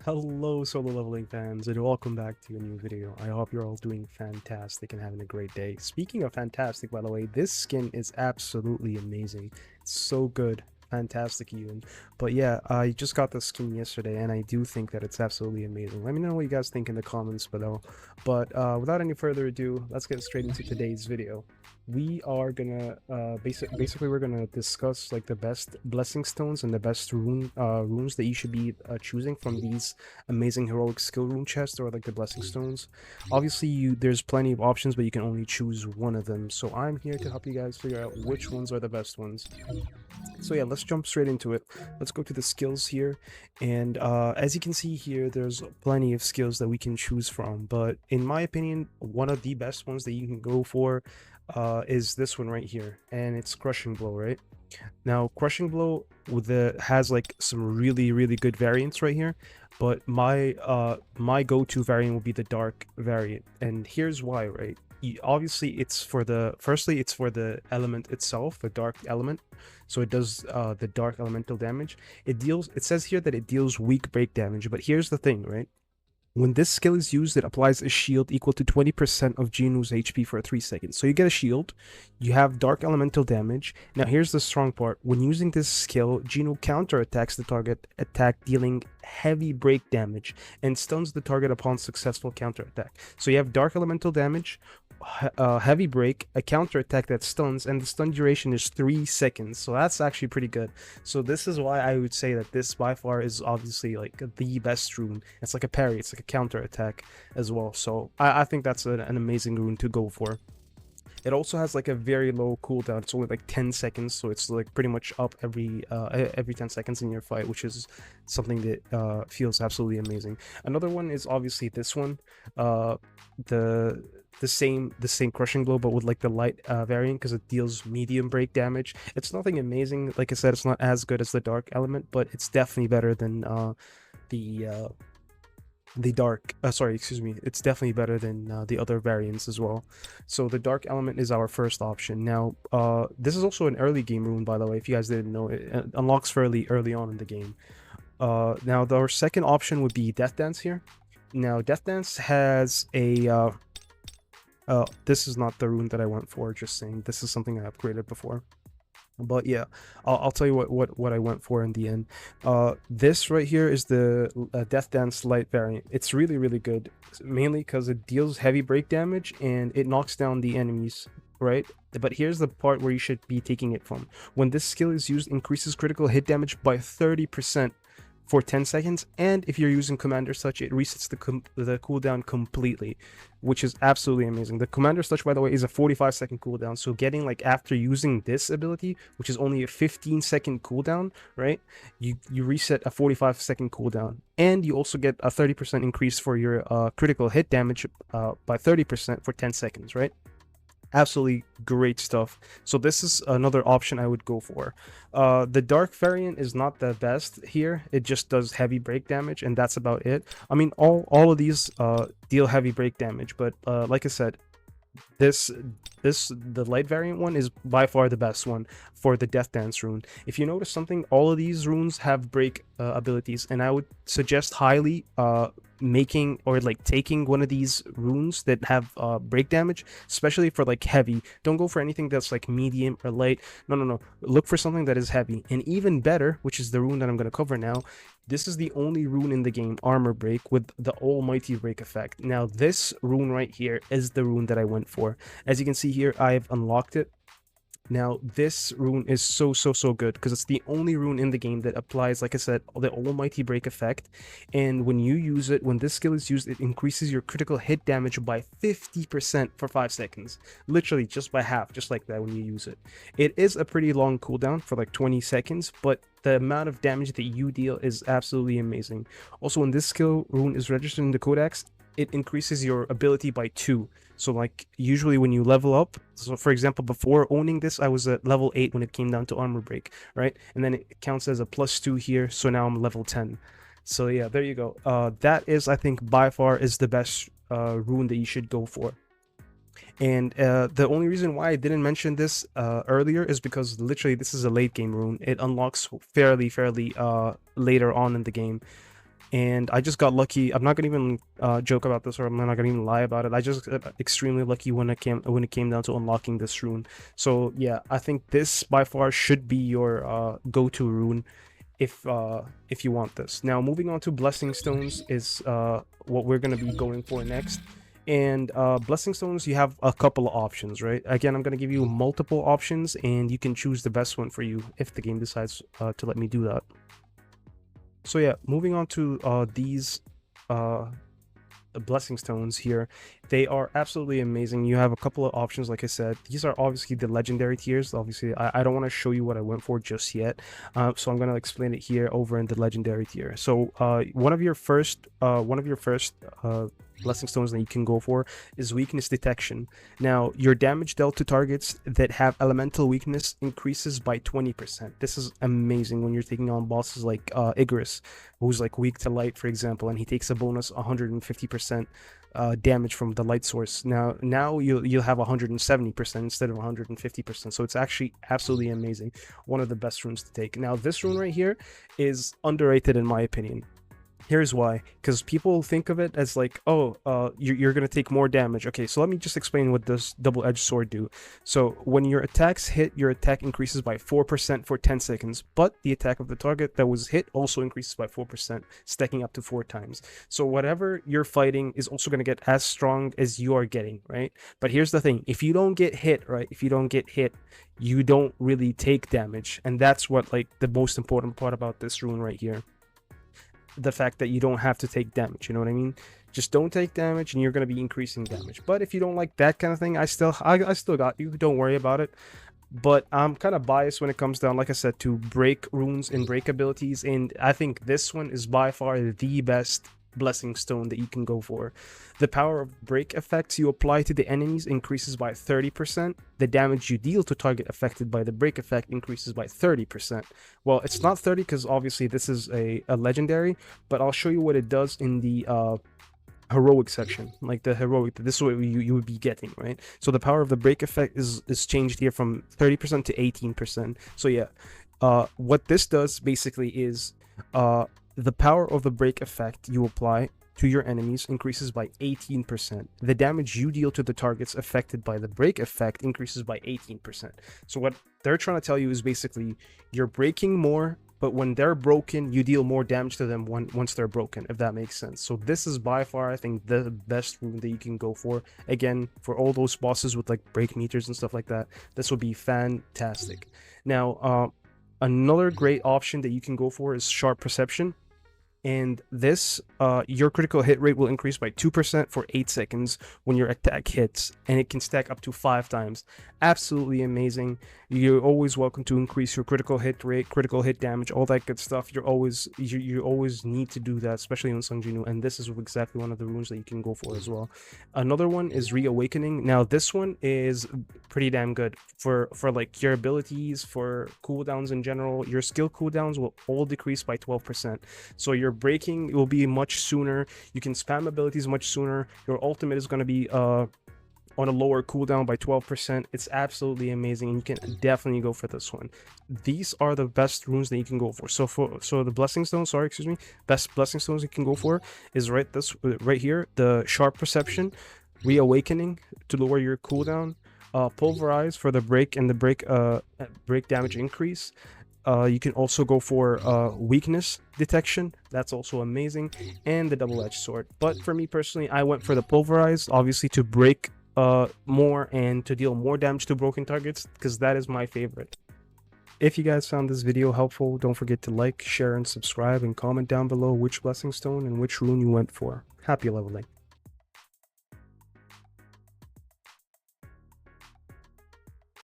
Hello, solo leveling fans, and welcome back to a new video. I hope you're all doing fantastic and having a great day. Speaking of fantastic, by the way, this skin is absolutely amazing. It's so good. Fantastic even. But yeah, I just got this skin yesterday, and I do think that it's absolutely amazing. Let me know what you guys think in the comments below. But without any further ado, let's get straight into today's video. We are gonna basically we're gonna discuss like the best blessing stones and the best runes that you should be choosing from these amazing heroic skill rune chests, or like the blessing stones. Obviously there's plenty of options, but you can only choose one of them, so I'm here to help you guys figure out which ones are the best ones. So yeah, let's jump straight into it. Let's go to the skills here, and as you can see here, there's plenty of skills that we can choose from, but in my opinion, one of the best ones that you can go for is this one right here, and it's Crushing Blow. Right now, Crushing Blow has like some really good variants right here, but my go-to variant will be the dark variant, and here's why. Right, obviously it's for the element itself, the dark element, so it does the dark elemental damage. It says here that it deals weak break damage, but here's the thing, right? When this skill is used, it applies a shield equal to 20% of Jinu's HP for 3 seconds. So you get a shield, you have dark elemental damage. Now here's the strong part. When using this skill, Jinu counterattacks the target attack, dealing heavy break damage, and stuns the target upon successful counterattack. So you have dark elemental damage, heavy break, a counterattack that stuns, and the stun duration is 3 seconds. So that's actually pretty good. So this is why I would say that this by far is obviously like the best rune. It's like a parry, it's like a counterattack as well. So I think that's an amazing rune to go for. It also has like a very low cooldown. It's only like 10 seconds, so it's like pretty much up every 10 seconds in your fight, which is something that feels absolutely amazing. Another one is obviously this one, the same Crushing Blow, but with like the light variant, because it deals medium break damage. It's nothing amazing, like I said, it's not as good as the dark element, but it's definitely better than the dark excuse me, it's definitely better than the other variants as well. So the dark element is our first option. Now this is also an early game rune, by the way. If you guys didn't know, it unlocks fairly early on in the game. Now our second option would be Death Dance here. Now Death Dance has a this is not the rune that I went for, just saying. This is something I upgraded before. But yeah, I'll tell you what I went for in the end. This right here is the Death Dance Light variant. It's really good, mainly because it deals heavy break damage and it knocks down the enemies, right? But here's the part where you should be taking it from. When this skill is used, increases critical hit damage by 30% for 10 seconds, and if you're using Commander's Touch, it resets the cooldown completely, which is absolutely amazing. The Commander's Touch, by the way, is a 45-second cooldown, so getting like after using this ability, which is only a 15-second cooldown, right, you reset a 45-second cooldown, and you also get a 30% increase for your critical hit damage by 30% for 10 seconds, right? Absolutely great stuff. So this is another option I would go for. The dark variant is not the best here. It just does heavy break damage, and that's about it. I mean, all of these deal heavy break damage, but like I said, the light variant one is by far the best one for the Death Dance rune. If you notice something, all of these runes have break abilities, and I would suggest highly making or like taking one of these runes that have break damage, especially for like heavy. Don't go for anything that's like medium or light. No, look for something that is heavy. And even better, which is the rune that I'm going to cover now, this is the only rune in the game, Armor Break, with the almighty break effect. Now this rune right here is the rune that I went for. As you can see here, I've unlocked it. Now this rune is so good, because it's the only rune in the game that applies, like I said, the almighty break effect. And when you use it, when this skill is used, it increases your critical hit damage by 50% for 5 seconds, literally just by half, just like that when you use it. It is a pretty long cooldown for like 20 seconds, but the amount of damage that you deal is absolutely amazing. Also, when this skill rune is registered in the codex, it increases your ability by 2. So like usually when you level up, so for example, before owning this, I was at level 8 when it came down to Armor Break, right? And then it counts as a +2 here, so now I'm level 10. So yeah, there you go. That is, I think, by far is the best rune that you should go for. And the only reason why I didn't mention this earlier is because literally this is a late game rune. It unlocks fairly later on in the game. and I just got lucky. I'm not gonna even joke about this, or I'm not gonna even lie about it. I just got extremely lucky when it came down to unlocking this rune. So yeah, I think this by far should be your go-to rune if you want this. Now moving on to blessing stones is what we're going to be going for next. And blessing stones, you have a couple of options, right? Again, I'm going to give you multiple options and you can choose the best one for you if the game decides to let me do that. So yeah, moving on to these blessing stones here, they are absolutely amazing. You have a couple of options. Like I said, these are obviously the legendary tiers. Obviously I don't want to show you what I went for just yet, so I'm going to explain it here over in the legendary tier. So one of your first blessing stones that you can go for is weakness detection. Now your damage dealt to targets that have elemental weakness increases by 20%. This is amazing when you're taking on bosses like Igris, who's like weak to light, for example, and he takes a bonus 150% damage from the light source. Now you'll have 170% instead of 150%. So it's actually absolutely amazing. One of the best runes to take. Now this rune right here is underrated in my opinion. Here's why, because people think of it as like, oh, you're gonna take more damage. Okay, so let me just explain what this double-edged sword do. So when your attacks hit, your attack increases by 4% for 10 seconds, but the attack of the target that was hit also increases by 4%, stacking up to 4 times. So whatever you're fighting is also gonna get as strong as you are getting, right? But here's the thing: if you don't get hit, right? If you don't get hit, you don't really take damage, and that's what like the most important part about this rune right here. The fact that you don't have to take damage, you know what I mean? Just don't take damage and you're going to be increasing damage. But if you don't like that kind of thing, I still got you, don't worry about it. But I'm kind of biased when it comes down, like I said, to break runes and break abilities, and I think this one is by far the best blessing stone that you can go for. The power of break effects you apply to the enemies increases by 30%. The damage you deal to target affected by the break effect increases by 30%. Well, it's not 30 because obviously this is a legendary, but I'll show you what it does in the heroic section. Like the heroic, this is what you would be getting, right? So the power of the break effect is changed here from 30% to 18%. So yeah, what this does basically is the power of the break effect you apply to your enemies increases by 18%. The damage you deal to the targets affected by the break effect increases by 18%. So what they're trying to tell you is basically you're breaking more, but when they're broken, you deal more damage to them once they're broken, if that makes sense. So this is by far, I think, the best rune that you can go for. Again, for all those bosses with like break meters and stuff like that, this will be fantastic. Now, another great option that you can go for is sharp perception. And this, your critical hit rate will increase by 2% for 8 seconds when your attack hits, and it can stack up to 5 times. Absolutely amazing. You're always welcome to increase your critical hit rate, critical hit damage, all that good stuff. You always need to do that, especially in Sung Jinu, and this is exactly one of the runes that you can go for as well. Another one is Reawakening. Now this one is pretty damn good for like your abilities, for cooldowns in general. Your skill cooldowns will all decrease by 12%. So your breaking will be much sooner. You can spam abilities much sooner. Your ultimate is going to be on a lower cooldown by 12%. It's absolutely amazing, and you can definitely go for this one. These are the best runes that you can go for. So the blessing stones, best blessing stones you can go for is right here, the sharp perception, reawakening to lower your cooldown, pulverize for the break and the break damage increase. You can also go for weakness detection. That's also amazing, and the double-edged sword. But for me personally, I went for the pulverize, obviously to break more and to deal more damage to broken targets, because that is my favorite. If you guys found this video helpful, don't forget to like, share, and subscribe, and comment down below which blessing stone and which rune you went for. Happy leveling.